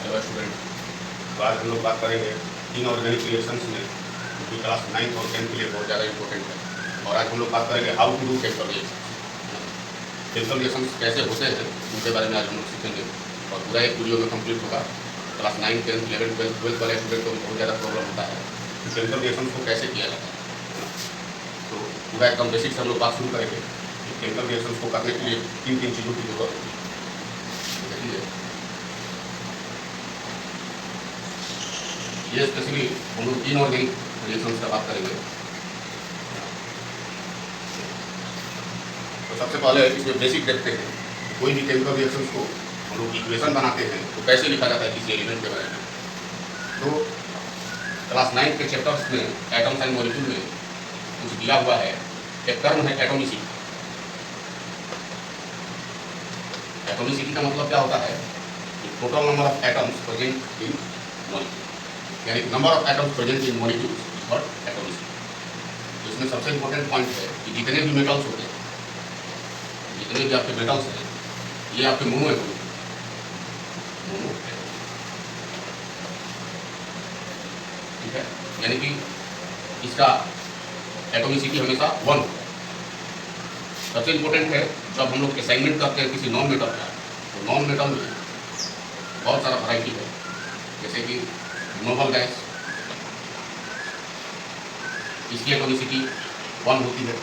Hello student, तो आज हम लोग बात करेंगे इनऑर्गेनिक रिएक्शंस में जो क्लास 9th और 10th के लिए बहुत ज़्यादा इंपॉर्टेंट है। और आज हम लोग बात करेंगे how to do chemical reactions. Chemical reactions कैसे होते हैं उनके बारे में आज हम लोग सीखेंगे और पूरा एक वीडियो में कंप्लीट होगा। क्लास 9, 10, 11, 12 वाले स्टूडेंट को भी बहुत ज़्यादा प्रॉब्लम होता है कि केमिकल रिएक्शंस को कैसे किया जाता है। तो पूरा एकदम बेसिक से हम लोग बात शुरू करेंगे कि केमिकल रिएक्शंस को करने के लिए किन किन चीज़ों की जरूरत होती है। देखिए, ये स्पेशली हम लोग इनऑर्गेनिक रिएक्शंस का बात करेंगे। तो सबसे पहले इसमें बेसिक देखते हैं, कोई भी केमिकल रिएक्शंस को हम लोग इक्वेशन बनाते हैं तो कैसे लिखा जाता है किसी एलिमेंट के बारे में। तो क्लास 9 के चैप्टर्स में एटम्स एंड मॉलिक्यूल में कुछ दिया हुआ है, एक टर्म है एटॉमिसिटी। एटॉमिसिटी का मतलब क्या होता है कि total number of atoms present in molecule, यानी number of atoms present in molecules is called atomicity. तो इसमें सबसे इंपॉर्टेंट पॉइंट है कि जितने भी मेटल्स होते हैं, जितने भी आपके मेटल्स हैं, ये आपके मोनो एटॉमिक, ठीक है, यानी कि इसका एटॉमिसिटी हमेशा 1 होता है। सबसे इंपॉर्टेंट है जब हम लोग असाइनमेंट करते हैं किसी नॉन मेटल का, तो नॉन मेटल में बहुत सारा वैरायटी है, जैसे कि नोबल गैस, इसकी एटॉमिसिटी 1 होती है।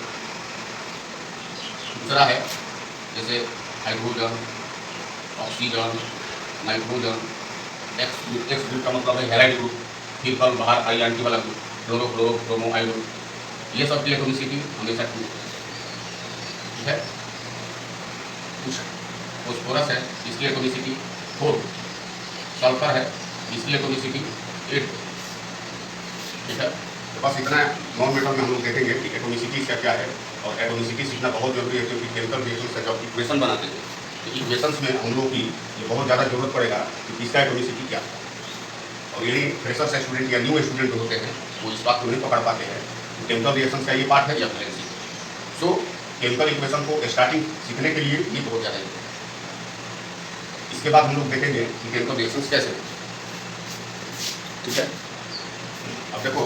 दूसरा है जैसे hydrogen, oxygen, nitrogen, x group का मतलब है हैलाइड ग्रुप, फिर कल बाहर आई एंटी वाला ग्रुप, क्लोरो फ्लोरो ब्रोमो आयोडो, ये सब की एटॉमिसिटी हमेशा 2 होती है, ठीक है। कुछ फॉस्फोरस है, इसकी एटॉमिसिटी 4, सल्फर है, इसकी एटॉमिसिटी 8, ठीक है। तो बस इतना नॉन मेटल में हम लोग देखेंगे कि एटॉमिसिटी क्या क्या है, और एटॉमिसिटी सीखना बहुत जरूरी है क्योंकि केमिकल रिएक्शन से जब इक्वेशन बनाते हैं तो इक्वेशंस में हम लोग की ये बहुत ज़्यादा जरूरत पड़ेगा कि किसका एटॉमिसिटी क्या है। और यदि फ्रेशर्स स्टूडेंट या न्यू स्टूडेंट जो होते हैं वो इस बात को नहीं पकड़ पाते हैं कि केमिकल रिएक्शन का ये पार्ट है या वैलेंसी। सो केमिकल इक्वेशन को स्टार्टिंग सीखने के लिए ये बहुत ज़्यादा इंपॉर्टेंट है। इसके बाद हम लोग देखेंगे कि केमिकल रिएक्शंस कैसे होते हैं, ठीक है। अब देखो,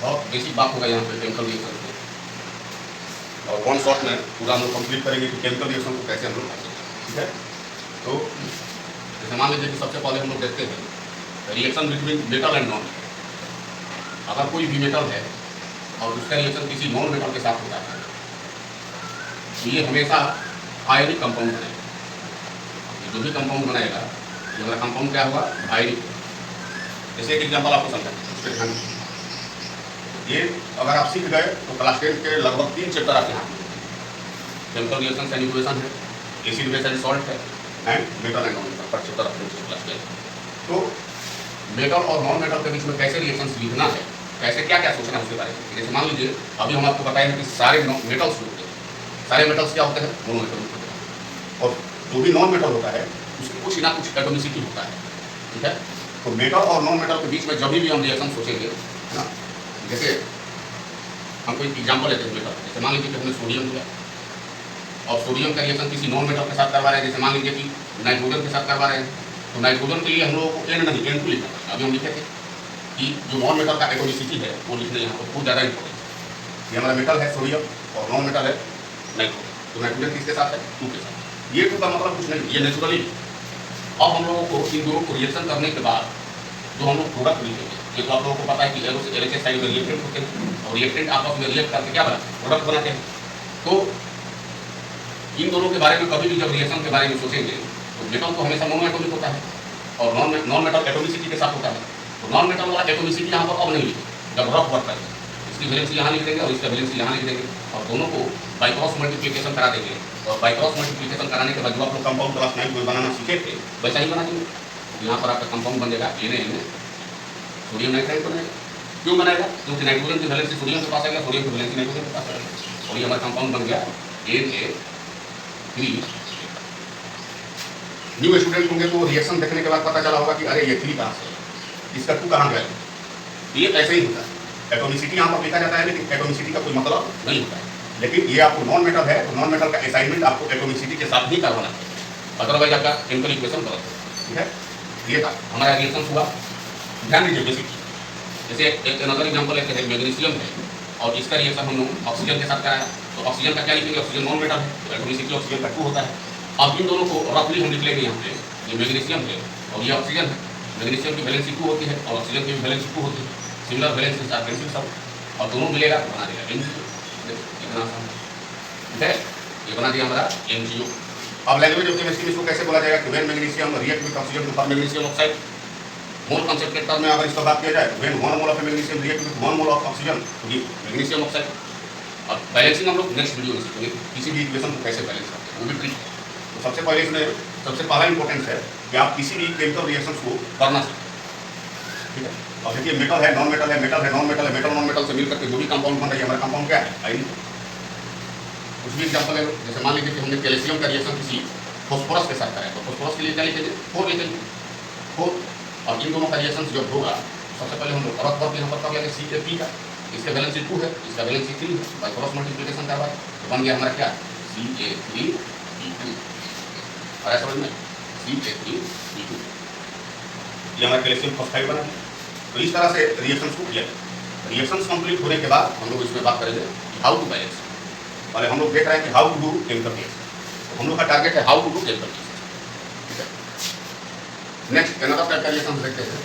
बहुत बेसिक बात होगा यहाँ पे केमिकल रिएक्शन में, और 1 शॉट में पूरा हम लोग कंप्लीट करेंगे कि केमिकल रिएक्शन को कैसे हम लोग करते हैं, ठीक है। तो जैसे मान लीजिए कि सबसे पहले हम लोग देखते हैं reaction between metal and non metal. अगर कोई भी मेटल है और उसका रिएक्शन किसी नॉन मेटल के साथ होता है तो ये हमेशा आयनिक कंपाउंड बनाएगा। जो भी कंपाउंड बनाएगा, ये हमारा कंपाउंड क्या होगा, आयनिक। जैसे एक एग्जाम्पल आपको समझाएं, ये अगर आप सीख गए तो क्लास 10 के लगभग 3 चैप्टर आपके हाथ में केमिकल रिएक्शंस एंड इक्वेशन है, एसिड बेस एंड सॉल्ट है, and metal and non metal पर चैप्टर अपने क्लास 10। तो मेटल और नॉन मेटल के बीच में कैसे रिएक्शंस लिखना है, कैसे क्या क्या सोचना है उसके बारे में। जैसे मान लीजिए अभी हम आपको बताएंगे कि सारे मेटल्स होते हैं, सारे मेटल्स क्या होते हैं, मोनो एटॉमिक होते हैं, और जो भी नॉन मेटल होता है उसकी कुछ ना कुछ एटॉमिसिटी होता है, ठीक है। तो मेटल और नॉन मेटल के बीच में जब भी हम रिएक्शन सोचेंगे, है ना, जैसे हम कोई एग्जाम्पल लेते हैं मेटल, जैसे मान लीजिए कि हमने सोडियम लिया और सोडियम का रिएक्शन किसी नॉन मेटल के साथ करवा रहे हैं, जैसे मान लीजिए कि नाइट्रोजन के साथ करवा रहे हैं, तो नाइट्रोजन के लिए हम लोगों को N नहीं N2 लिखना है। अभी हम लिखे थे कि जो नॉन मेटल का एटॉमिसिटी है वो लिखना यहाँ पर बहुत ज़्यादा इंपॉर्टेंट है। ये हमारा मेटल है सोडियम और नॉन मेटल है नाइट्रोजन। तो नाइट्रोजन किसके साथ है, 2 के साथ। ये 2 का मतलब कुछ नहीं, ये नेचुरली। अब हम लोगों को इन दोनों को रिएक्शन करने के बाद जो हम लोग प्रोडक्ट लिखेंगे, ये तो आप लोगों को पता है कि LHS साइड में रिएक्टेंट होते हैं और रिएक्टेंट आपस में रिएक्ट करके क्या बनाते हैं, प्रोडक्ट बनाते हैं। तो इन दोनों के बारे में कभी भी जब रिएक्शन के बारे में सोचेंगे तो मेटल तो हमेशा मोनो एटॉमिक होता है और नॉन मेटल एटॉमिसिटी के साथ होता है। तो नॉन मेटल वाला एटॉमिसिटी यहाँ पर अब नहीं लिखेंगे, जब रफ वर्क करेंगे इसकी वैलेंसी यहाँ लिख देंगे और इसका वैलेंसी यहाँ लिख देंगे और दोनों को बाई क्रॉस मल्टीप्लिकेशन करा देंगे। और बाई क्रॉस मल्टीप्लिकेशन कराने के बाद जो आप लोग कंपाउंड क्लास 9 में बनाना सीखे थे वैसा ही बना देंगे। यहाँ पर आपका कंपाउंड बनेगा Na सोडियम नाइट्राइड बनेगा। क्यों बनाएगा, क्योंकि नाइट्रोजन की वैलेंसी सोडियम के पास आएगा, सोडियम की वैलेंसी नाइट्रोजन के पास आएगा और ये हमारा कंपाउंड बन गया Na3। न्यू स्टूडेंट होंगे तो रिएक्शन देखने के बाद पता चला होगा कि अरे ये 3 कहाँ से, इसका 2 कहाँ गया। ये ऐसे ही होता है, एटॉमिसिटी यहाँ पर लिखा जाता है लेकिन एटॉमिसिटी का कोई मतलब नहीं होता है। लेकिन ये आपको नॉन मेटल है तो नॉन मेटल का असाइनमेंट आपको एटॉमिसिटी के साथ ही करवाना है। अदरवाइज आपका केमिकल इक्वेशन गलत है। ठीक है, ये था हमारा रिएक्शन हुआ। ध्यान दीजिए बेसिक, जैसे एक अनदर एग्जांपल लेते हैं, मैग्नीशियम है और इसका रिएक्शन हम लोग ऑक्सीजन के साथ कराया, तो ऑक्सीजन का क्या लिखेंगे, ऑक्सीजन नॉन मेटल है तो एटॉमिसिटी ऑक्सीजन का 2 होता है। अब इन दोनों को रफली हम लिख लेंगे यहाँ पे, ये मैग्नीशियम है और ये ऑक्सीजन है। मैग्नीशियम की वैलेंसी 2 होती है और ऑक्सीजन की भी वैलेंसी 2 होती है, सिमिलर वैलेंसी आर कैंसिल सब, और दोनों मिलेगा तो बना देगा एनजीओ। इतना आसान, ठीक है, ये बना दिया हमारा एनजीओ। अब लैंग्वेज ऑफ केमिस्ट्री में इसको कैसे बोला जाएगा कि when magnesium react with oxygen to form magnesium oxide, mole concentrate term में अगर इसका बात किया जाए, when 1 mole of magnesium react with 1 mole of oxygen to give magnesium oxide. और बैलेंसिंग हम लोग नेक्स्ट वीडियो में सीखेंगे, किसी भी इक्वेशन को कैसे बैलेंस करते हैं, वो भी ट्रिक। तो सबसे पहले इसमें सबसे पहला इंपॉर्टेंस है कि आप किसी भी केमिकल रिएक्शंस को करना सीखें। ठीक है, और देखिए मेटल है, नॉन मेटल है, मेटल है, नॉन मेटल है, मेटल नॉन मेटल से मिलकर के जो भी कंपाउंड बन रही है, हमारा कंपाउंड क्या है, आयन। कुछ भी एग्जाम्पल है, जैसे मान लीजिए कि हमने कैल्शियम का रिएक्शन किसी फॉस्फोरस के साथ कराया, तो फॉस्फोरस के लिए क्या लिखेंगे, 4 लिखेंगे, 4। और इन दोनों का रिएक्शन जब होगा, सबसे पहले हम लोग रफ वर्क यहाँ पर कर लेंगे CA3 का, इसका वैलेंसी 2 है, इसका वैलेंसी 3 है, बाय क्रॉस मल्टीप्लिकेशन का बाद तो बन गया हमारा क्या, CA3B2। और ऐसा समझ में, CA3B2 ये हमारा कैल्शियम फॉस्फाइड बना है। तो इस तरह से रिएक्शंस को किया जाए। रिएक्शंस कंप्लीट होने के बाद हम लोग इसमें बात करेंगे हाउ टू बैलेंस। पहले हम लोग देख रहे हैं कि how to do chemical reaction, तो हम लोग का टारगेट है how to do chemical reaction. ठीक है, नेक्स्ट अनदर टाइप का रिएक्शन देखते हैं।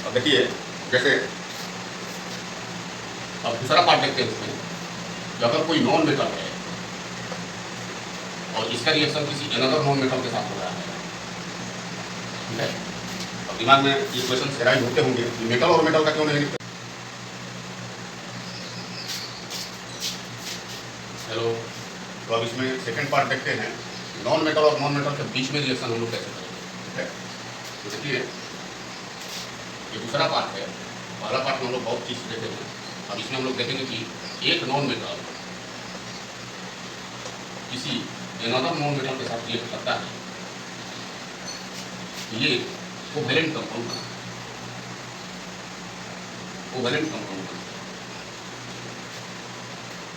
अब देखिए, जैसे अब दूसरा पार्ट देखते हैं इसमें, कि अगर कोई नॉन मेटल है और इसका रिएक्शन किसी अनदर नॉन मेटल के साथ हो रहा है, ठीक है, अब दिमाग में ये क्वेश्चन एराइज होते होंगे कि मेटल और मेटल का क्यों नहीं लिखते। हेलो, तो अब इसमें सेकंड पार्ट देखते हैं, नॉन मेटल और नॉन मेटल के बीच में रिएक्शन हम लोग कैसे करेंगे। ठीक है, तो देखिए ये दूसरा पार्ट है, पहला पार्ट में हम लोग बहुत चीज देखेंगे। अब इसमें हम लोग देखेंगे कि एक नॉन मेटल किसी अनदर नॉन मेटल के साथ रिएक्ट करता है, ये कोवैलेंट कंपाउंड बनाता है, कोवैलेंट कंपाउंड बनाता है।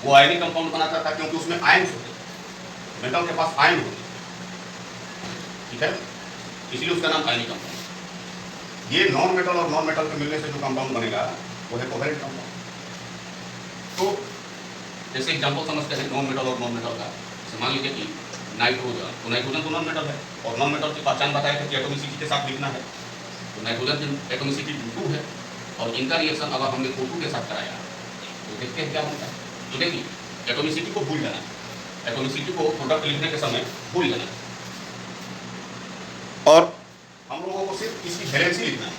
वो आयनिक कंपाउंड बनाता था क्योंकि उसमें आयन्स होते हैं, मेटल के पास आयन होते हैं। ठीक है, इसलिए उसका नाम आयनिक कंपाउंड। ये नॉन मेटल और नॉन मेटल के मिलने से जो कंपाउंड बनेगा वो है कोवैलेंट कंपाउंड। तो जैसे एग्जांपल समझते हैं नॉन मेटल और नॉन मेटल का, मान लीजिए कि नाइट्रोजन, तो नाइट्रोजन तो नॉन मेटल है और नॉन मेटल की पहचान बताया कि एटॉमिसिटी के साथ लिखना है, तो नाइट्रोजन की एटॉमिसिटी 2 है और इनका रिएक्शन अगर हमने O2 के साथ कराया तो देखते हैं क्या बनता है। तो देखिए एटॉमिसिटी को भूल जाना, एटॉमिसिटी को प्रोडक्ट लिखने के समय भूल जाना, और हम लोगों को सिर्फ इसकी वैलेंसी लिखना है।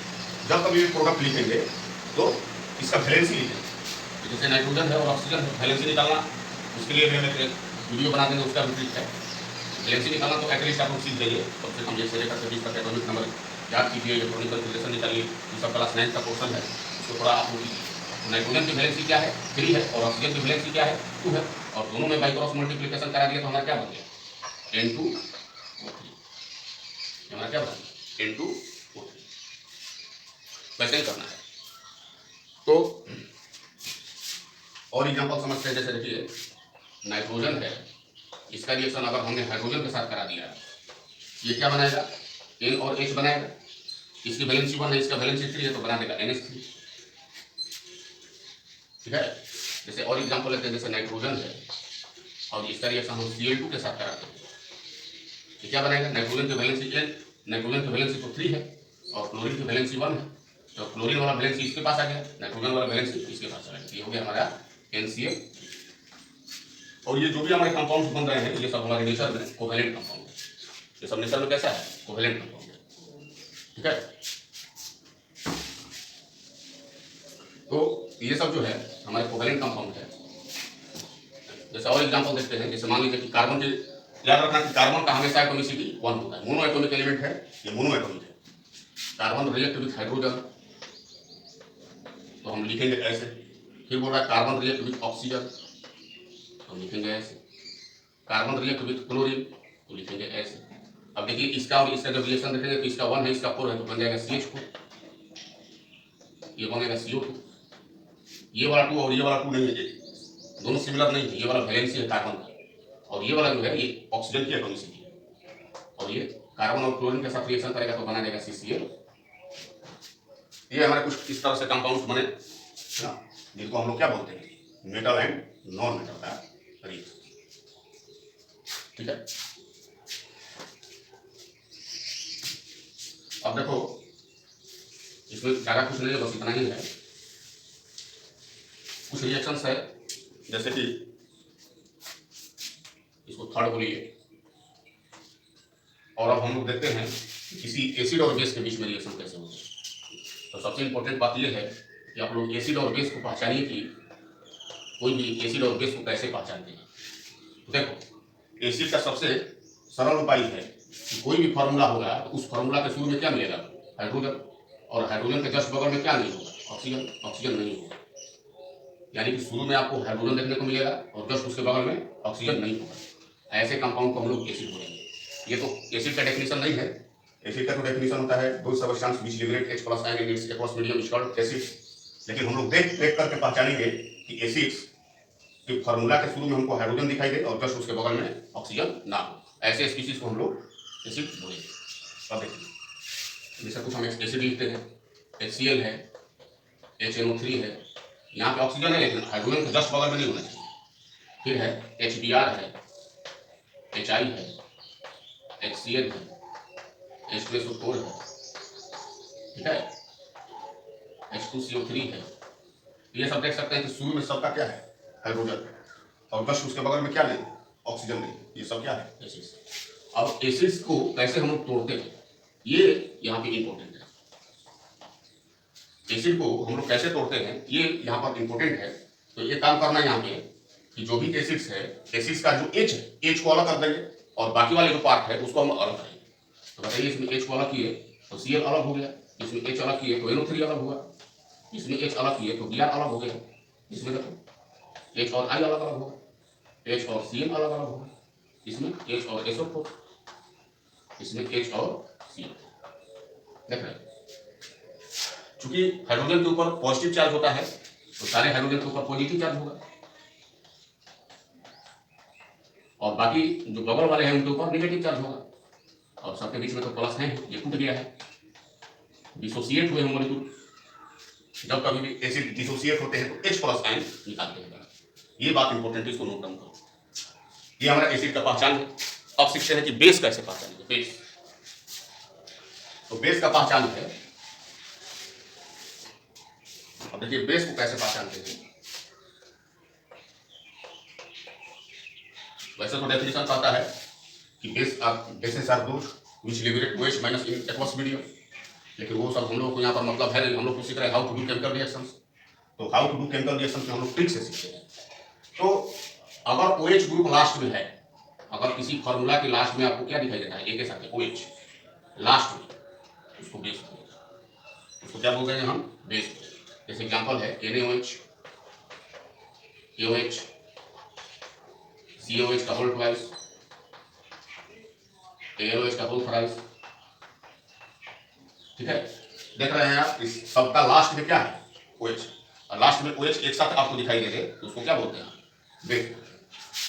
जब कभी भी प्रोडक्ट लिखेंगे तो इसका वैलेंसी लिखेंगे, तो जैसे नाइट्रोजन है और ऑक्सीजन है, वैलेंसी निकालना, उसके लिए भी हम एक वीडियो बना देंगे, उसका भी ट्रिक है। वैलेंसी निकालना तो एटलीस्ट आप लोग सीख जाइए, कम से कम 1 से लेकर 20 तक एटॉमिक नंबर याद कीजिए, इलेक्ट्रॉनिक कैलकुलेशन निकालिए, ये सब क्लास 9 का क्वेश्चन है, उसको थोड़ा आप लोग कीजिए। नाइट्रोजन की वैलेंसी क्या है, 3 है, और ऑक्सीजन की वैलेंसी क्या है, 2 है, और दोनों में बाई क्रॉस मल्टीप्लिकेशन करा दिया तो हमारा क्या बन गया, N2O3। हमारा क्या बन गया, N2O3। वैसे ही करना है। तो और एग्जांपल समझते हैं, जैसे देखिए नाइट्रोजन है, इसका रिएक्शन अगर हमने हाइड्रोजन के साथ करा दिया, ये क्या बनाएगा, N और H बनाएगा। इसकी वैलेंसी 1 है, इसका वैलेंसी 3 है, तो बना देगा NH3। ठीक है, जैसे और एग्जांपल लेते हैं, जैसे नाइट्रोजन है और इसका रिएक्शन हम Cl2 के साथ कराते हैं, ये क्या बनाएगा, नाइट्रोजन की वैलेंसी N, नाइट्रोजन की वैलेंसी तो 3 है और क्लोरीन की वैलेंसी 1 है, तो क्लोरीन वाला वैलेंसी इसके पास आ गया, नाइट्रोजन वाला वैलेंसी इसके पास आ गया, ये हो गया हमारा NCl। और ये जो भी हमारे कंपाउंड्स बन रहे हैं, ये सब हमारे नेचर में कोवैलेंट कंपाउंड है। ये सब नेचर में कैसा है, कोवैलेंट कंपाउंड है। ठीक है, तो ये सब जो है हमारे कोवैलेंट कंपाउंड है। जैसे और एग्जांपल देखते हैं, जैसे मान लीजिए कि कार्बन के, याद रखना कि कार्बन का हमेशा एटॉमिसिटी 1 होता है, मोनो एटॉमिक एलिमेंट है, ये मोनो एटॉमिक है। कार्बन रिएक्ट विथ हाइड्रोजन, तो हम लिखेंगे ऐसे। फिर बोल रहा है कार्बन रिएक्ट विथ ऑक्सीजन, तो लिखेंगे ऐसे। कार्बन रिएक्ट विथ क्लोरीन, तो लिखेंगे ऐसे। अब देखिए इसका और इसका जब रिएक्शन देखेंगे तो इसका 1 है, इसका 4 है, तो बन जाएगा CH4, ये बनेगा CO2। ये वाला 2 और ये वाला 2 नहीं है, दोनों सिमिलर नहीं है। ये वाला वैलेंसी है कार्बन का और ये वाला जो है ये ऑक्सीजन की एटॉमिसिटी है और ये कार्बन और क्लोरीन के साथ रिएक्शन करेगा तो बना देगा CCl। ये हमारे कुछ इस तरह से कंपाउंड्स बने ना, जिनको हम लोग क्या बोलते हैं, मेटल एंड नॉन मेटल का रिएक्शन। ठीक है, अब देखो इसमें ज़्यादा कुछ नहीं है, बस इतना ही है। कुछ रिएक्शंस है जैसे कि इसको थर्ड बोलिए, और अब हम लोग देखते हैं किसी एसिड और बेस के बीच में रिएक्शन कैसे होता है। तो सबसे इंपॉर्टेंट बात यह है कि आप लोग एसिड और बेस को पहचानिए कि कोई भी एसिड और बेस को कैसे पहचानते हैं। तो देखो एसिड का सबसे सरल उपाय है कि कोई भी फार्मूला होगा तो उस फार्मूला के शुरू में क्या मिलेगा, हाइड्रोजन, और हाइड्रोजन के जस्ट बगल में क्या नहीं होगा, ऑक्सीजन, ऑक्सीजन नहीं होगा। यानी कि शुरू में आपको हाइड्रोजन देखने को मिलेगा और जस्ट उसके बगल में ऑक्सीजन नहीं होगा। ऐसे कंपाउंड को हम लोग एसिड बोलेंगे। ये तो एसिड का डेफिनेशन नहीं है। एसिड का तो डेफिनेशन होता है दो substance which liberate H+ ion in its aqueous medium is called acid. लेकिन हम लोग देख करके पहचानेंगे कि एसिड्स के फार्मूला के शुरू में हमको हाइड्रोजन दिखाई दे और जस्ट उसके बगल में ऑक्सीजन ना हो, ऐसे स्पीशीज को हम लोग एसिड बोलेंगे। अब देखिए जैसे कुछ हम एसिड लिखते हैं, HCl है, HNO3 है, यहाँ पे ऑक्सीजन है लेकिन हाइड्रोजन के जस्ट बगल में नहीं होना चाहिए। फिर है HBr है, HI है, HCl है, H2SO4 है, ठीक है, H2CO3 है। ये सब देख सकते हैं कि शुरू में सबका क्या है, हाइड्रोजन, और जस्ट उसके बगल में क्या नहीं, ऑक्सीजन नहीं। ये सब क्या है, एसिड्स। अब एसिड्स को कैसे हम लोग तोड़ते हैं ये यहाँ पे इंपॉर्टेंट है। एसिड को हम लोग कैसे तोड़ते हैं ये यहाँ पर इंपॉर्टेंट है। तो ये काम करना है यहाँ पे कि जो भी एसिड्स है, एसिड्स का जो H है, H को अलग कर देंगे और बाकी वाले जो पार्ट है उसको हम अलग करेंगे। तो बताइए इसमें H को अलग किए तो Cl अलग हो गया, इसमें H अलग किए तो NO3 अलग हुआ, इसमें H अलग किए तो Br अलग हो गया, इसमें देखो H और I अलग अलग होगा, H और Cl अलग अलग होगा, इसमें H और SO4, इसमें H और Cl। देख रहे हैं, चूंकि हाइड्रोजन के ऊपर पॉजिटिव चार्ज होता है तो सारे हाइड्रोजन के ऊपर पॉजिटिव चार्ज होगा और बाकी जो बगल वाले हैं उनके ऊपर नेगेटिव चार्ज होगा, और सबके बीच में तो प्लस है, ये टूट गया है, डिसोसिएट हुए हैं मॉलिक्यूल। जब कभी भी एसिड डिसोसिएट होते हैं तो H+ आयन निकालते हैं। ये बात इंपॉर्टेंट है, इसको नोट डाउन करो। ये हमारा एसिड का पहचान है। अब सीखते हैं कि बेस कैसे पहचानेंगे। बेस, तो बेस का पहचान है। अब देखिए बेस को कैसे पहचानते हैं। वैसे तो डेफिनेशन आता है कि bases are those which liberate OH- in aqueous medium, लेकिन वो सब हम लोग को यहाँ पर मतलब है नहीं। हम लोग को सीख रहे हैं how to do chemical reactions. तो how to do chemical reactions में हम लोग ट्रिक से सीखते हैं। तो अगर OH ग्रुप लास्ट में है, अगर किसी फॉर्मूला के लास्ट में आपको क्या दिखाई देता है, एक के साथ OH लास्ट में, उसको बेस बोलते हैं। उसको क्या बोलते हैं हम, बेस। जैसे एग्जांपल है NaOH, KOH, COH का होल ट्वाइस, ALOH का होल थ्राइस। ठीक है, देख रहे हैं आप, इस सबका लास्ट में क्या है, OH, और लास्ट में OH एक साथ आपको दिखाई दे रहे तो उसको क्या बोलते हैं, बेस।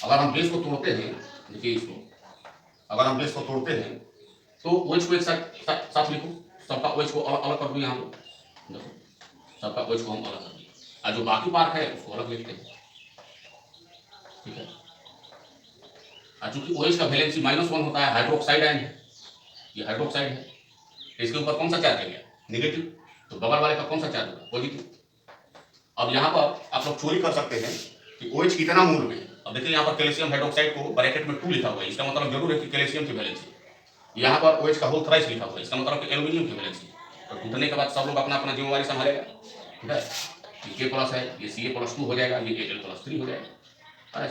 अगर हम बेस को तोड़ते हैं, देखिए इसको, अगर हम बेस को तोड़ते हैं तो OH को एक साथ लिखो, सबका OH को अलग कर दो। यहाँ पे देखो सबका OH को हम अलग कर दिए और जो बाकी पार्ट है उसको अलग लिखते हैं। ठीक है, और चूंकि OH का वैलेंसी -1 होता है, हाइड्रोक्साइड आयन है, ये हाइड्रोक्साइड है, इसके ऊपर कौन सा चार्ज है, नेगेटिव, तो बगल वाले का कौन सा चार्ज होगा, पॉजिटिव। अब यहाँ पर आप लोग चोरी कर सकते हैं कि OH कितना मूल में है। अब देखिए यहाँ पर कैल्शियम हाइड्रोक्साइड को ब्रैकेट में 2 लिखा हुआ है, इसका मतलब जरूर है कि कैल्शियम की वैलेंसी। यहाँ पर OH का होल थ्राइस लिखा हुआ है, इसका मतलब कि एल्यूमिनियम की वैलेंसी। तो टूटने के बाद सब लोग अपना अपना जिम्मेवारी संभालेगा। ठीक है, ये K+ है, ये Ca+2 हो जाएगा, ये Al+3 हो जाएगा।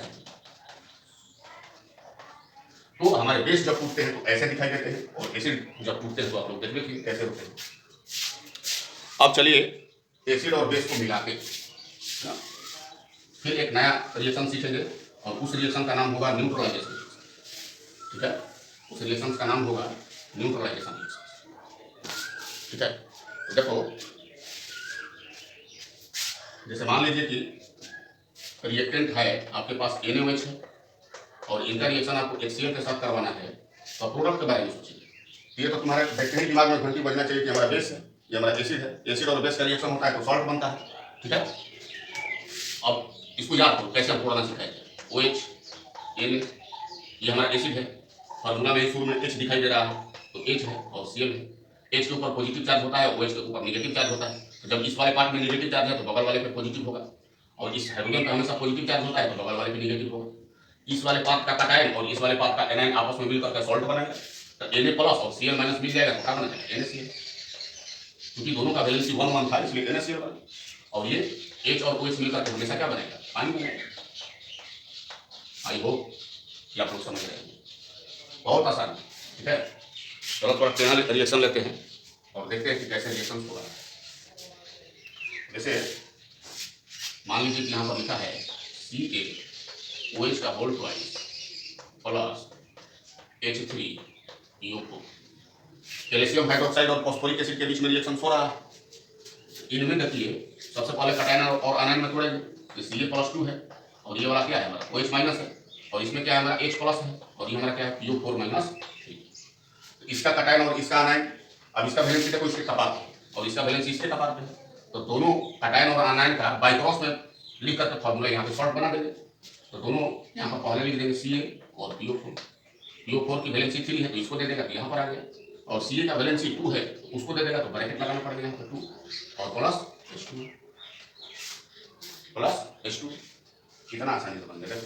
तो हमारे बेस जब टूटते हैं तो ऐसे दिखाई देते हैं, और एसिड जब टूटते हैं तो आप लोग देख लीजिए कैसे होते हैं। अब चलिए एसिड और बेस को मिला के फिर एक नया रिएक्शन सीखेंगे, और उस रिएक्शन का नाम होगा न्यूट्रलाइजेशन। ठीक है, उस रिएक्शन का नाम होगा न्यूट्रलाइजेशन। ठीक है, तो देखो जैसे मान लीजिए कि रिएक्टेंट है आपके पास NaOH है और इनका रिएक्शन आपको HCl के साथ करवाना है, तो प्रोडक्ट के बारे में सोचिए। ये तो तुम्हारे बैठते ही दिमाग में घंटी बजना चाहिए कि हमारा बेस है, ये हमारा एसिड है, एसिड और बेस का रिएक्शन होता है तो सॉल्ट बनता है, ठीक है। अब इसको याद करो कैसे हम तोड़ना सिखाएंगे। OH Na ये हमारा एसिड है, फार्मूला में शुरू में H दिखाई दे रहा है तो H है और Cl है। H के ऊपर पॉजिटिव चार्ज होता है, OH के ऊपर नेगेटिव चार्ज होता है। तो जब इस वाले पार्ट में नेगेटिव चार्ज है तो बगल वाले पे पॉजिटिव होगा, और इस हाइड्रोजन पे हमेशा पॉजिटिव चार्ज होता है तो बगल वाले पे नेगेटिव होगा। इस वाले पार्ट का कैटायन और इस वाले पार्ट का एनायन आपस में मिलकर के सॉल्ट बनाएगा, तो Na प्लस और Cl माइनस मिल जाएगा तो क्या बना जाएगा NaCl, क्योंकि दोनों का वैलेंसी 1 1 था इसलिए NaCl बना। और ये H और OH मिलकर के हमेशा क्या बनेगा, पानी बनेगा। आई होप कि आप लोग समझ रहे हैं, बहुत आसान है, ठीक है। चलो थोड़ा ट्रेनल रिएक्शन लेते हैं और देखते हैं कि कैसे रिएक्शन हो रहा है। जैसे मान लीजिए कि यहाँ पर लिखा है CaOH का whole twice plus H3PO4, calcium hydroxide और फॉस्फोरिक एसिड के बीच में रिएक्शन हो रहा है। इनमें देखिए सबसे पहले कैटायन और आयन में तोड़ेंगे तो Ca+2 है और ये वाला क्या है हमारा OH माइनस है, और इसमें क्या है हमारा H प्लस है, और ये हमारा क्या है PO4-3। इसका कैटायन और इसका आयन, अब इसका वैलेंसी देखो इसके कपाट और इसका वैलेंसी इसके कपाट पे है, तो दोनों कैटायन और आयन का बाई क्रॉस में लिख करके फॉर्मूला यहाँ पे शॉर्ट बना देंगे। तो दोनों यहाँ पर पहले लिख देंगे Ca और PO4 की वैलेंसी 3 है तो इसको दे देगा तो यहाँ पर आ गया, और Ca का वैलेंसी 2 है तो उसको दे देगा तो ब्रैकेट लगाना पड़ेगा यहाँ पर 2 और प्लस H2। कितना आसानी से बन जाएगा।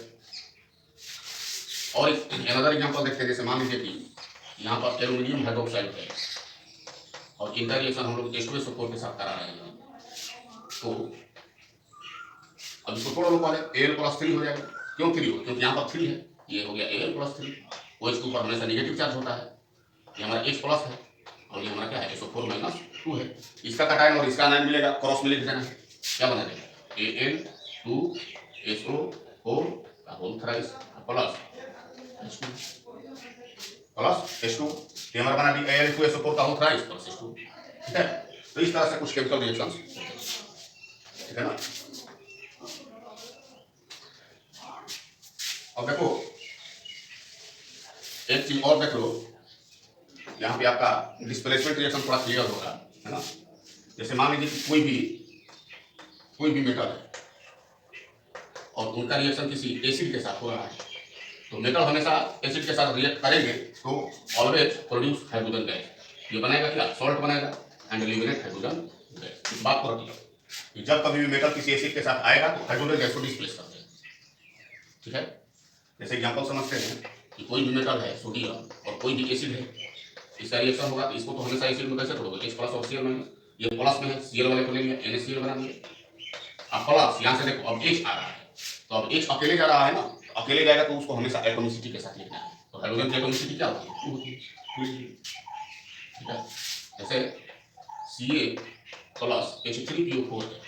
और अनदर एग्जांपल देखते हैं, जैसे मान लीजिए कि यहाँ पर एल्यूमिनियम हाइड्रोक्साइड है और इनका रिएक्शन हम लोग H2SO4 के साथ करा रहे हैं, तो अब इसको थोड़ा लोग Al+3 हो जाएगा। क्यों 3 हो, क्योंकि यहाँ पर 3 है, ये हो गया Al+3। OH के ऊपर हमेशा नेगेटिव चार्ज होता है, ये हमारा H प्लस है और ये हमारा क्या है SO4-2 है। इसका कैटायन और इसका आयन मिलेगा, क्रॉस में लिख देना है, क्या बना देगा Al2SO4 का होल थ्राइस प्लस H2, ये हमारा बना दी Al2SO4 का होल थ्राइस प्लस H2, ठीक है। तो इस तरह से कुछ केमिकल रिएक्शंस, ठीक है ना। अब देखो एक चीज और देख लो, यहाँ पे आपका डिस्प्लेसमेंट रिएक्शन थोड़ा क्लियर होगा, है ना। जैसे मान लीजिए कि कोई भी मेटल है और उनका रिएक्शन किसी एसिड के साथ हो रहा है, तो मेटल हमेशा एसिड के साथ रिएक्ट करेंगे तो ऑलवेज प्रोड्यूस हाइड्रोजन गैस। ये बनाएगा क्या, सॉल्ट बनाएगा एंड एलिमिनेट हाइड्रोजन गैस। इस बात को रखिए कि जब कभी भी मेटल किसी एसिड के साथ आएगा तो हाइड्रोजन गैस को डिस्प्लेस कर देगा, ठीक है। जैसे एग्जांपल समझते हैं कि कोई भी मेटल है सोडियम और कोई भी एसिड है, इसका रिएक्शन होगा तो इसको तो हमेशा एसिड में कैसे तोड़ोगे, H प्लस और Cl माइनस, ये प्लस में है Cl वाले को ले लिया NaCl बना दिया। अब प्लस यहाँ से देखो अब H आ रहा है, तो अब H अकेले जा रहा है ना, अकेले जाएगा तो उसको हमेशा एटॉमिसिटी के साथ लिखना है। तो हाइड्रोजन की एटॉमिसिटी क्या होती है, ठीक है। जैसे Ca+H3PO4 है,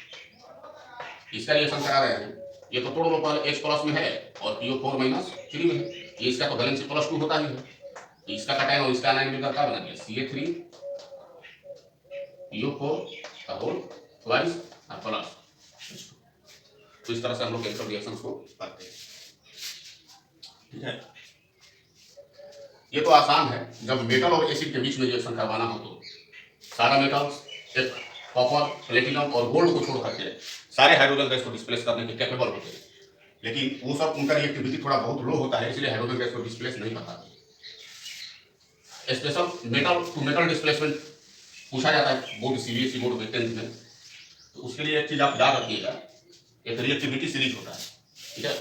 इसका रिएक्शन करा रहे हैं, ये तो तोड़ लो पहले H प्लस में है और PO4-3 में है, ये इसका तो वैलेंसी +2 होता ही है, इसका कैटायन और इसका आयन मिलकर क्या बना दिया Ca3PO4 का होल ट्वाइस और प्लस H2। तो इस तरह से हम लोग केमिकल रिएक्शंस को करते हैं, ठीक है। ये तो आसान है, जब मेटल और एसिड के बीच में रिएक्शन करवाना हो तो सारा मेटल्स एक कॉपर, प्लेटिनम और गोल्ड को छोड़ करके सारे हाइड्रोजन गैस को डिस्प्लेस करने के कैपेबल होते हैं, लेकिन वो सब उनका रिएक्टिविटी थोड़ा बहुत लो होता है, इसलिए हाइड्रोजन गैस को डिस्प्लेस नहीं कर पाते। Special metal to metal displacement पूछा जाता है बोर्ड CBSE बोर्ड में 10th में, तो उसके लिए एक चीज आप याद रखिएगा, एक रिएक्टिविटी सीरीज होता है, ठीक है।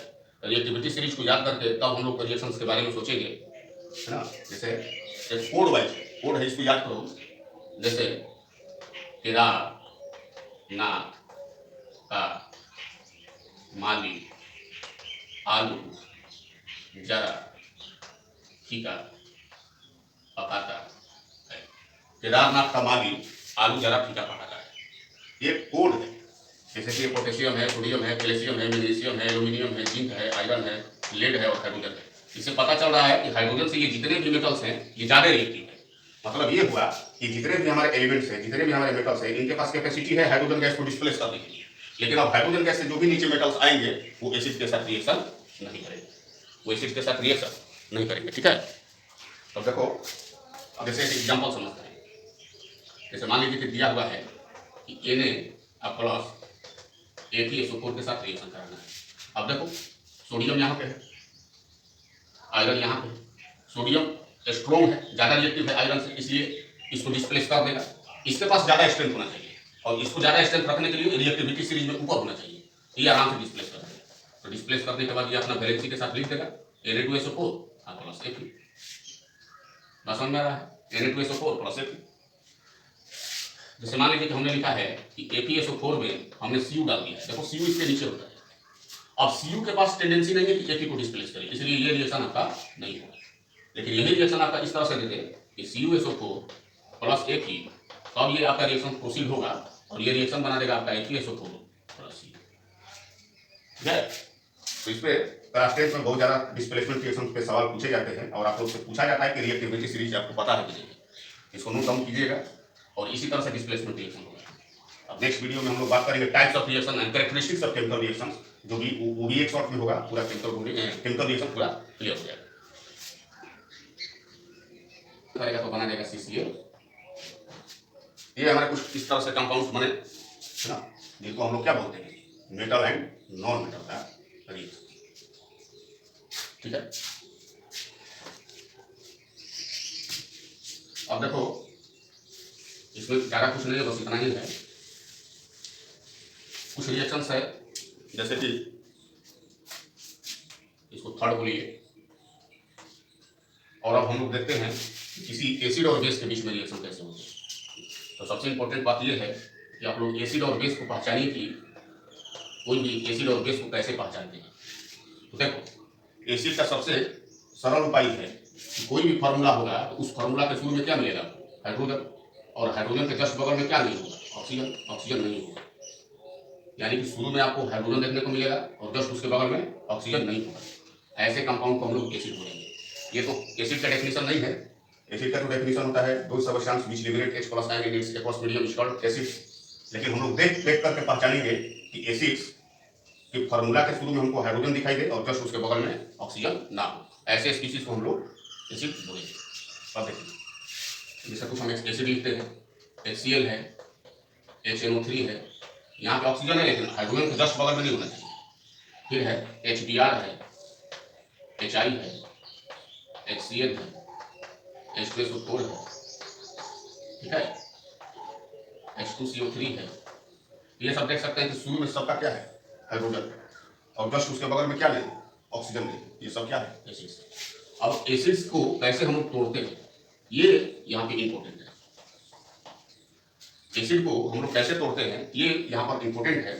रिएक्टिविटी सीरीज को याद करके तब हम लोग रिएक्शंस के बारे में सोचेंगे, है ना। जैसे एक कोड वाइज कोड है, इसको याद करो। जैसे केदार, नाक, का, माली, आलू, जरा, फीका, पकाता है। केदारनाथ का माली आलू जरा फीका पकाता है, एक कोड है। जैसे कि पोटेशियम है, सोडियम है, कैल्शियम है, मैग्नीशियम है, एल्यूमिनियम है, जिंक है, आयरन है, लेड है और हाइड्रोजन है। इससे पता चल रहा है कि हाइड्रोजन से ये जितने भी मेटल्स हैं ये ज्यादा रिएक्टिव है। मतलब ये हुआ कि जितने भी हमारे एलिमेंट्स हैं, जितने भी हमारे मेटल्स हैं, इनके पास कैपेसिटी है हाइड्रोजन गैस को डिस्प्लेस करने की। लेकिन अब हाइड्रोजन गैस से जो भी नीचे मेटल्स आएंगे वो एसिड के साथ रिएक्शन नहीं करेंगे, वो एसिड के साथ रिएक्शन नहीं करेंगे। ठीक है, तो देखो अब जैसे एग्जाम्पल समझते हैं। जैसे मान लीजिए कि दिया हुआ है कि Na प्लस AgSO4 के साथ रिएक्शन कराना है। अब देखो सोडियम यहाँ पे है, आयरन यहाँ पे, सोडियम स्ट्रॉन्ग है, ज्यादा रिएक्टिव है आयरन से, इसलिए इसको डिस्प्लेस कर देगा। इसके पास ज्यादा स्ट्रेंथ होना चाहिए और इसको ज्यादा स्ट्रेंथ रखने के लिए रिएक्टिविटी सीरीज में ऊपर होना चाहिए, ये आराम से डिस्प्लेस कर देगा। तो डिस्प्लेस करने के बाद ये अपना वैलेंसी के साथ लिख देगा Na2SO4 प्लस Fe। बस समझ में आ रहा है, Na2SO4 प्लस Fe। जैसे मान लीजिए कि हमने लिखा है कि ApSO4 में हमने Cu डाल दिया है, देखो Cu इसके नीचे होता है। अब Cu के पास टेंडेंसी नहीं है कि Fe को डिस्प्लेस करे, इसलिए ये रिएक्शन आपका नहीं होगा। लेकिन यही रिएक्शन आपका इस तरह से देते कि CuSO4 प्लस Fe, तब ये आपका रिएक्शन प्रोसीड होगा और ये रिएक्शन बना देगा आपका FeSO4 प्लस Cu। ठीक है, तो इस पे क्लास 10 में बहुत ज्यादा डिस्प्लेसमेंट रिएक्शन पे सवाल पूछे जाते हैं और आप लोग से पूछा जाता है कि रिएक्टिविटी सीरीज आपको पता है कि नहीं, इसको नोट डाउन कीजिएगा और इसी तरह से डिस्प्लेसमेंट रिएक्शन होगा। अब नेक्स्ट वीडियो में हम लोग बात करेंगे types of reaction and characteristics of chemical reaction, जो भी वो भी एक शॉर्ट में होगा, पूरा केमिकल रिएक्शन पूरा क्लियर हो जाएगा। करेगा तो बना देगा CCl। ये हमारे कुछ इस तरह से कंपाउंड्स बने है ना, जिनको हम लोग क्या बोलते हैं, मेटल एंड नॉन मेटल का रिएक्शन। ठीक है, अब देखो इसमें ज्यादा कुछ नहीं है, बस इतना ही है। कुछ रिएक्शंस है जैसे कि इसको थर्ड बोलिए, और अब हम लोग देखते हैं किसी एसिड और बेस के बीच में रिएक्शन कैसे होते हैं। तो सबसे इंपॉर्टेंट बात यह है कि आप लोग एसिड और बेस को पहचानिए कि कोई भी एसिड और बेस को कैसे पहचानते हैं। तो देखो एसिड का सबसे सरल उपाय है कि कोई भी फार्मूला होगा तो उस फार्मूला के शुरू में क्या मिलेगा, हाइड्रोजन, और हाइड्रोजन के जस्ट बगल में क्या नहीं होगा, ऑक्सीजन, ऑक्सीजन नहीं होगा। यानी कि शुरू में आपको हाइड्रोजन देखने को मिलेगा और जस्ट उसके बगल में ऑक्सीजन नहीं होगा। ऐसे कंपाउंड को हम लोग एसिड बोलेंगे। ये तो एसिड का डेफिनेशन नहीं है, एसिड का तो डेफिनेशन होता है दो substance which liberate H plus ion in its aqueous medium is called acid. लेकिन हम लोग देख करके पहचानेंगे कि एसिड्स के फार्मूला के शुरू में हमको हाइड्रोजन दिखाई दे और जस्ट उसके बगल में ऑक्सीजन ना हो, ऐसे स्पीशीज को हम लोग एसिड बोलेंगे। अब देखिए जैसे कुछ हम एसिड लिखते हैं, HCl है, HNO3 है, यहाँ पे ऑक्सीजन है लेकिन हाइड्रोजन के जस्ट बगल में नहीं होना चाहिए। फिर है HBr है, HI है, HCl है, H2SO4 है, ठीक है, H2CO3 है। ये सब देख सकते हैं कि शुरू में सबका क्या है, हाइड्रोजन, और जस्ट उसके बगल में क्या लें, ऑक्सीजन लें। ये सब क्या है, एसिड्स। अब एसिड्स को कैसे हम तोड़ते हैं ये यहाँ पे इंपॉर्टेंट है। एसिड को हम लोग कैसे तोड़ते हैं ये यहाँ पर इंपॉर्टेंट है।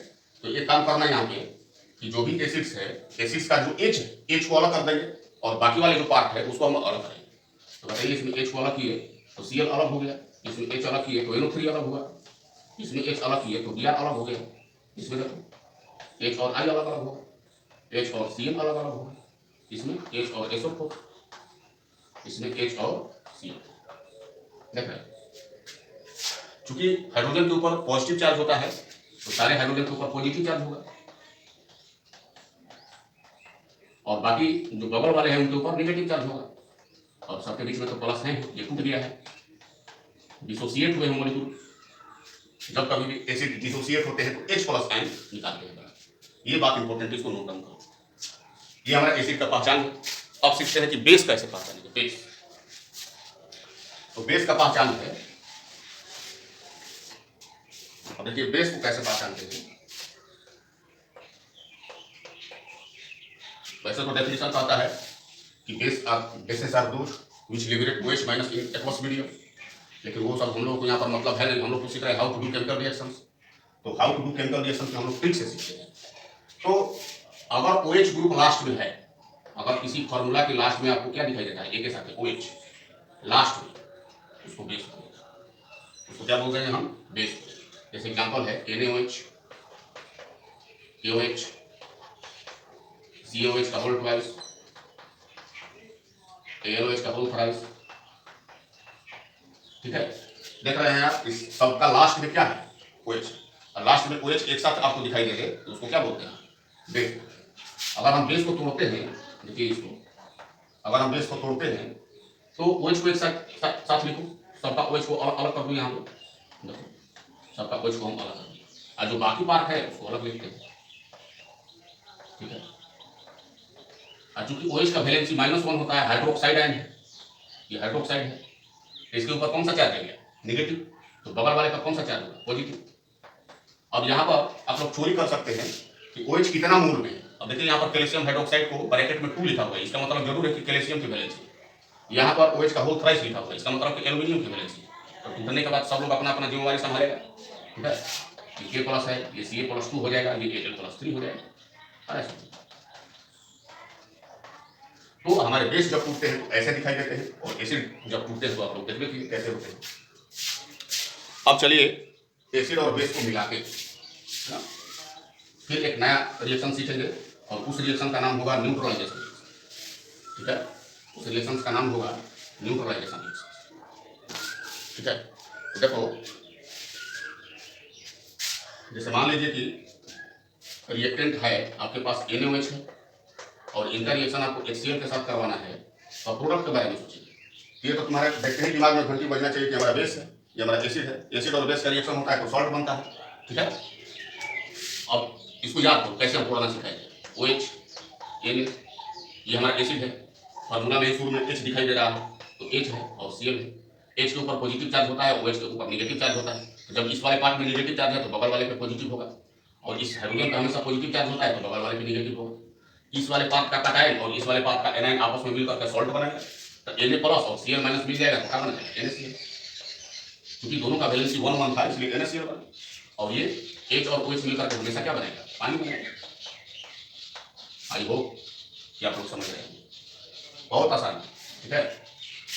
तो ये काम करना है यहाँ पे कि जो भी एसिड्स है, एसिड्स का जो H है, H को अलग कर देंगे और बाकी वाले जो पार्ट है उसको हम अलग करेंगे। तो बताइए इसमें H को अलग किए तो Cl अलग हो गया, इसमें H अलग किए तो NO3 अलग हुआ, इसमें H अलग किए तो Br अलग हो गया, इसमें देखो H और I अलग अलग होगा, H और Cl अलग अलग होगा, इसमें H और SO4, इसमें H और Cl। देख रहे हैं, चूंकि हाइड्रोजन के ऊपर पॉजिटिव चार्ज होता है तो सारे हाइड्रोजन के ऊपर पॉजिटिव चार्ज होगा और बाकी जो बगल वाले हैं उनके ऊपर नेगेटिव चार्ज होगा, और सबके बीच में तो प्लस है, ये टूट गया है, डिसोसिएट हुए हैं मॉलिक्यूल। जब कभी भी एसिड डिसोसिएट होते हैं तो H प्लस आयन निकालते हैं। ये बात इंपॉर्टेंट है, इसको नोट डाउन करो। ये हमारा एसिड का पहचान है। अब सीखते हैं कि बेस कैसे पहचानेंगे। बेस, तो बेस का पहचान है। अब देखिए बेस को कैसे पहचानते हैं। वैसे तो डेफिनेशन आता है कि bases are those which liberate OH minus in aqueous medium, लेकिन वो सब हम लोग को यहाँ पर मतलब है नहीं। हम लोग को सीख रहे हैं how to do chemical reactions. तो how to do chemical reactions हम लोग ट्रिक से सीखते हैं। तो अगर OH ग्रुप लास्ट में है, अगर किसी फॉर्मूला के लास्ट में आपको क्या दिखाई देता है, एक के साथ OH लास्ट में, उसको बेस बोलते, उसको क्या बोलते हैं हम, बेस। जैसे एग्जांपल है NaOH, KOH, COH का होल ट्वाइस, ALOH का होल थ्राइस। ठीक है, देख रहे हैं आप, इस सबका लास्ट में क्या है, OH। और लास्ट में OH एक साथ आपको दिखाई दे रहे तो उसको क्या बोलते हैं? बेस। अगर हम बेस को तोड़ते हैं, देखिए इसको, अगर हम बेस को तोड़ते हैं तो OH को एक साथ लिखो, सबका OH को अलग कर दूँ यहाँ पे, देखो सबका OH को हम अलग कर दिए, और जो बाकी पार्ट है उसको अलग लिखते हैं, ठीक है। और चूंकि OH का वैलेंसी -1 होता है, हाइड्रोक्साइड आयन है, ये हाइड्रोक्साइड है, तो इसके ऊपर कौन सा चार्ज है? नेगेटिव। तो बगल वाले का कौन सा चार्ज होगा? पॉजिटिव। अब यहाँ पर आप लोग चोरी कर सकते हैं कि OH कितना मोल में है। अब देखिए यहाँ पर कैल्शियम हाइड्रोक्साइड को ब्रैकेट में 2 लिखा हुआ है, इसका मतलब जरूर है कि कैल्शियम की वैलेंसी। यहाँ पर OH का होल थ्राइस लिखा हुआ है, इसका मतलब कि एल्यूमिनियम की वैलेंसी। तो टूटने के बाद सब लोग अपना अपना जिम्मेवारी संभालेगा, ठीक है। ये K+ है, ये Ca+2 हो जाएगा, ये Al+3 हो जाएगा। तो हमारे बेस जब टूटते हैं तो ऐसे दिखाई देते हैं, और एसिड जब टूटते हैं तो आप लोग देखिए कि कैसे होते हैं। अब चलिए एसिड और बेस को मिला के फिर एक नया रिएक्शन सीखेंगे, और उस रिएक्शन का नाम होगा न्यूट्रलाइजेशन, ठीक है। उस रिएक्शन का नाम होगा न्यूट्रलाइजेशन रिएक्शन, ठीक है। तो देखो, जैसे मान लीजिए कि रिएक्टेंट है आपके पास NaOH है, और इनका रिएक्शन आपको HCl के साथ करवाना है, तो प्रोडक्ट के बारे में सोचिए। ये तो तुम्हारे देखते ही दिमाग में घंटी बजना चाहिए कि हमारा बेस है, ये हमारा एसिड है, एसिड और बेस का रिएक्शन होता है तो सॉल्ट बनता है, ठीक है। अब इसको याद करो कैसे हम तोड़ना सिखाएंगे। OH Na, ये हमारा एसिड है, फार्मूला में शुरू में H दिखाई दे रहा है, तो H है और Cl है। H के ऊपर पॉजिटिव चार्ज होता है, OH के ऊपर नेगेटिव चार्ज होता है। तो जब इस वाले पार्ट में नेगेटिव चार्ज है तो बगल वाले पे पॉजिटिव होगा, और इस हाइड्रोजन का हमेशा पॉजिटिव चार्ज होता है तो बगल वाले पे नेगेटिव होगा। इस वाले पार्ट का कैटायन और इस वाले पार्ट का एनायन आपस में मिलकर के सॉल्ट बनाएगा, तो Na+ और Cl- मिल जाएगा तो क्या बना जाएगा? NaCl। क्योंकि दोनों का वैलेंसी 1 था इसलिए NaCl बना, और ये H और OH मिलकर के हमेशा क्या बनेगा? पानी बनेगा। आई होप कि आप लोग समझ रहे हैं, बहुत आसान है, ठीक है।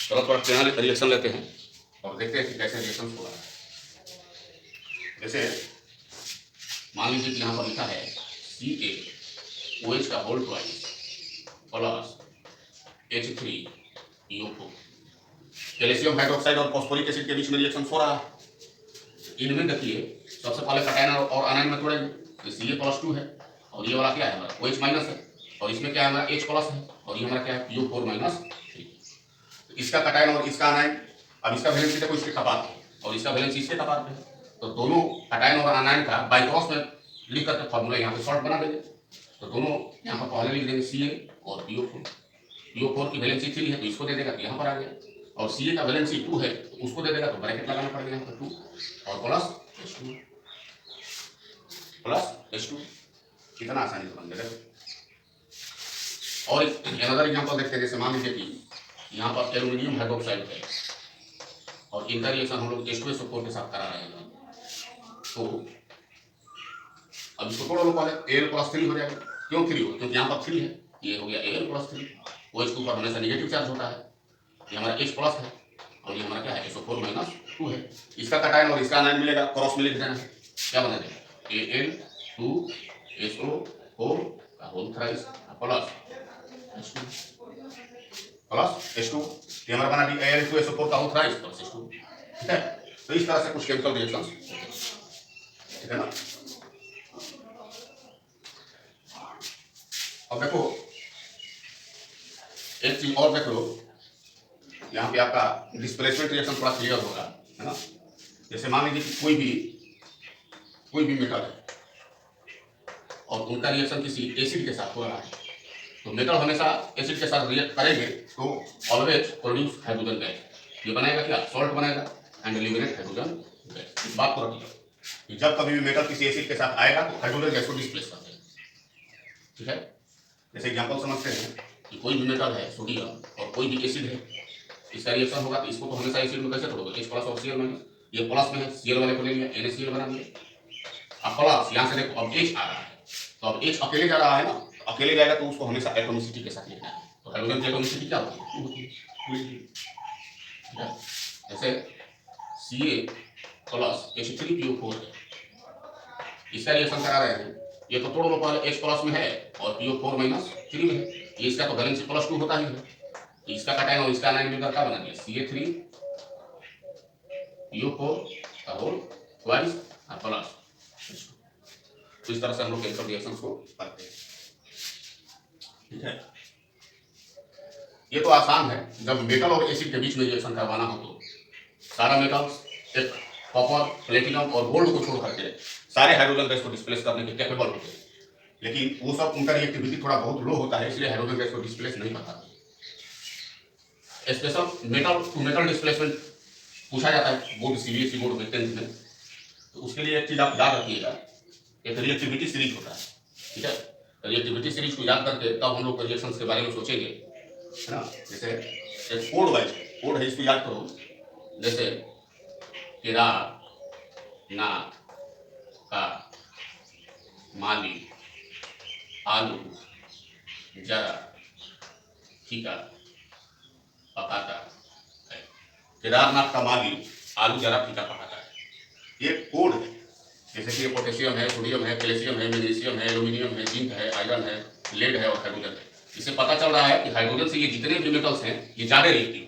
चलो थोड़ा चैनल रिएक्शन लेते हैं और देखते हैं कि कैसे रिएक्शन हो रहा है। जैसे मान लीजिए कि यहाँ पर लिखा है CaOH का whole twice plus H3PO4, calcium hydroxide और फॉस्फोरिक एसिड के बीच में रिएक्शन हो रहा है। इनमें देखिए सबसे पहले कैटायन और आनायन में तोड़ेंगे, तो Ca+2 है, और ये वाला क्या है हमारा OH- है, और इसमें क्या है हमारा H+ है, और ये हमारा क्या है PO4-3। इसका कैटायन और इसका आनायन, अब इसका वैलेंसी देखो इसके कपार पे और इसका वैलेंसी इसके कपार पे है, तो दोनों कैटायन और आनायन का बाई क्रॉस में लिख करके फॉर्मूला यहाँ पे शॉर्ट बना देंगे। तो दोनों यहाँ पर पहले लिख देंगे Ca और PO4 की वैलेंसी 3 है तो इसको दे देगा तो यहाँ पर आ गया, और Ca का वैलेंसी 2 है तो उसको दे देगा तो ब्रैकेट लगाना पड़ेगा यहाँ पर 2 और प्लस H2। कितना आसानी से बन जाएगा। और अनदर एग्जांपल देखते हैं, जैसे मान लीजिए कि यहाँ पर एल्यूमिनियम हाइड्रोक्साइड है और इनका रिएक्शन हम लोग H2SO4 के साथ करा रहे हैं, तो अब इसको थोड़ा लोग पहले Al+3 हो जाएगा। क्यों 3 हो? क्योंकि यहाँ पर 3 है, ये हो गया Al+3। OH के ऊपर हमेशा नेगेटिव चार्ज होता है, ये हमारा H+ है और ये हमारा क्या है SO4-2 है। इसका कैटायन और इसका आनायन मिलेगा, क्रॉस में लिख देना है, क्या बना देगा Al2SO4 का होल थ्राइस प्लस H2, ये हमारा बना दी Al2SO4 का होल थ्राइस प्लस H2, ठीक है। तो इस तरह से कुछ केमिकल रिएक्शंस, ठीक है ना। अब देखो एक चीज और देख लो, यहाँ पे आपका डिस्प्लेसमेंट रिएक्शन थोड़ा क्लियर होगा, है ना। जैसे मान लीजिए कि कोई भी मेटल है और उनका रिएक्शन किसी एसिड के साथ हो रहा है, तो मेटल हमेशा एसिड के साथ रिएक्ट करेंगे तो ऑलवेज प्रोड्यूस हाइड्रोजन गैस। ये बनाएगा क्या? सॉल्ट बनाएगा एंड एलिमिनेट हाइड्रोजन गैस। इस बात को रखिए कि जब कभी भी मेटल किसी एसिड के साथ आएगा तो हाइड्रोजन गैस को डिस्प्लेस कर देगा, ठीक है। जैसे एग्जांपल समझते हैं कि कोई भी मेटल है सोडियम और कोई भी एसिड है, इसका रिएक्शन होगा तो इसको तो हमेशा एसिड में कैसे तोड़ोगे? H+ और Cl-, ये प्लस में है, Cl वाले को ले लिया NaCl बना दिया। अब प्लस यहाँ से देखो अब H आ रहा है, तो अब H अकेले जा रहा है ना, अकेले जाएगा तो उसको हमेशा एटॉमिसिटी के साथ लिखना है। तो हाइड्रोजन की एटॉमिसिटी क्या होती है? जैसे Ca+H3PO4 है, इसका रिएक्शन करा रहे हैं, ये तो तोड़ लो पहले H+ में है और PO4-3 में है, ये इसका तो वैलेंसी +2 होता ही है, तो इसका कैटायन और इसका आनायन मिलकर क्या बना दिया Ca3PO4 का होल ट्वाइस और प्लस तो इस तरह से हम लोग केमिकल रिएक्शन को करते हैं। ठीक है, ये तो आसान है। जब मेटल और एसिड के बीच में रिएक्शन करवाना हो तो सारा मेटल्स एक कॉपर, प्लेटिनम और गोल्ड को छोड़ करके सारे हाइड्रोजन गैस को डिस्प्लेस करने के कैपेबल होते हैं, लेकिन वो सब उनका रिएक्टिविटी थोड़ा बहुत लो होता है, इसलिए हाइड्रोजन गैस को डिस्प्लेस नहीं कर पाते। Special metal to metal displacement पूछा जाता है बोर्ड सीबीएसई बोर्ड में 10th में, तो उसके लिए एक चीज आप याद रखिएगा, एक रिएक्टिविटी सीरीज होता है। ठीक है, रिएक्टिविटी सीरीज को याद करके तब हम लोग रिएक्शंस के बारे में सोचेंगे, है ना। जैसे एक कोड वाइज कोड है, इसको याद करो। जैसे केदार, ना, का, माली, आलू, जरा, फीका, पकाता है। केदारनाथ का माली आलू जरा फीका पकाता है, ये कोड है। जैसे कि ये पोटेशियम है, सोडियम है, कैल्शियम है, मैग्नीशियम है, एल्यूमिनियम है, जिंक है, आयरन है, लेड है और हाइड्रोजन है। इससे पता चल रहा है कि हाइड्रोजन से ये जितने भी मेटल्स हैं ये ज्यादा रिएक्टिव है।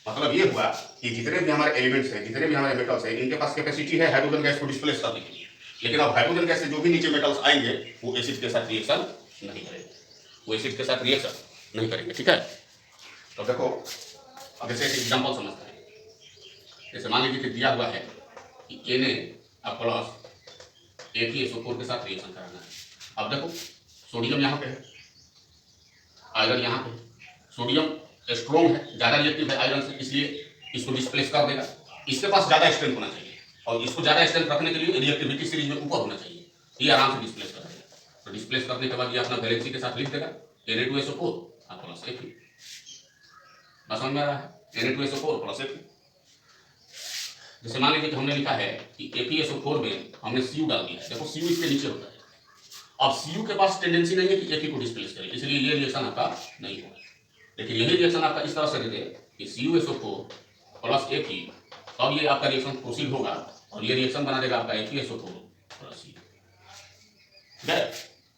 मतलब ये हुआ कि जितने भी हमारे एलिमेंट्स हैं, जितने भी हमारे मेटल्स हैं, इनके पास कैपेसिटी है हाइड्रोजन गैस को डिस्प्लेस करने की, लेकिन अब हाइड्रोजन गैस से जो भी नीचे मेटल्स आएंगे वो एसिड के साथ रिएक्शन नहीं करेंगे, वो एसिड के साथ रिएक्शन नहीं करेंगे। ठीक है, तो देखो अब जैसे एक एग्जाम्पल समझते हैं। जैसे मान लीजिए कि दिया हुआ है कि Na प्लस AgSO4 के साथ रिएक्शन कराना है। अब देखो सोडियम यहाँ पे है, आयरन यहाँ पे। सोडियम स्ट्रॉन्ग है, ज्यादा रिएक्टिव है आयरन से, इसलिए इसको डिस्प्लेस कर देगा। इसके पास ज्यादा स्ट्रेंथ होना चाहिए और इसको ज्यादा स्ट्रेंथ रखने के लिए रिएक्टिविटी सीरीज में ऊपर होना चाहिए, ये आराम से डिस्प्लेस कर देगा। तो डिस्प्लेस करने के बाद ये अपना वैलेंसी के साथ लिख देगा Na2SO4 प्लस Fe। बस समझ में आ रहा है, Na2SO4 प्लस Fe। जैसे मान लीजिए कि हमने लिखा है कि FeSO4 में हमने Cu डाल दिया है। देखो Cu इसके नीचे होता है। अब Cu के पास टेंडेंसी नहीं है कि Fe को डिस्प्लेस करे, इसलिए ये रिएक्शन आपका नहीं होगा। लेकिन यही रिएक्शन आपका इस तरह से दे दे कि CuSO4 प्लस Fe, तब ये आपका रिएक्शन प्रोसीड होगा और ये रिएक्शन बना देगा आपका FeSO4 प्लस C। ठीक है,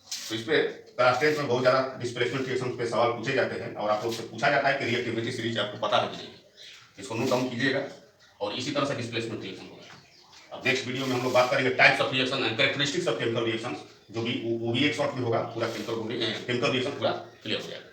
तो इस पे क्लास 10 में बहुत ज्यादा डिस्प्लेसमेंट रिएक्शन पे सवाल पूछे जाते हैं और आप लोग से पूछा जाता है कि रिएक्टिविटी सीरीज आपको पता है कि नहीं, इसको नोट डाउन कीजिएगा और इसी तरह से डिस्प्लेसमेंट रिएक्शन होगा। अब नेक्स्ट वीडियो में हम लोग बात करेंगे types of reaction and characteristics of chemical reactions, जो भी वो भी एक शॉर्ट में होगा, पूरा केमिकल रिएक्शन पूरा क्लियर हो जाएगा।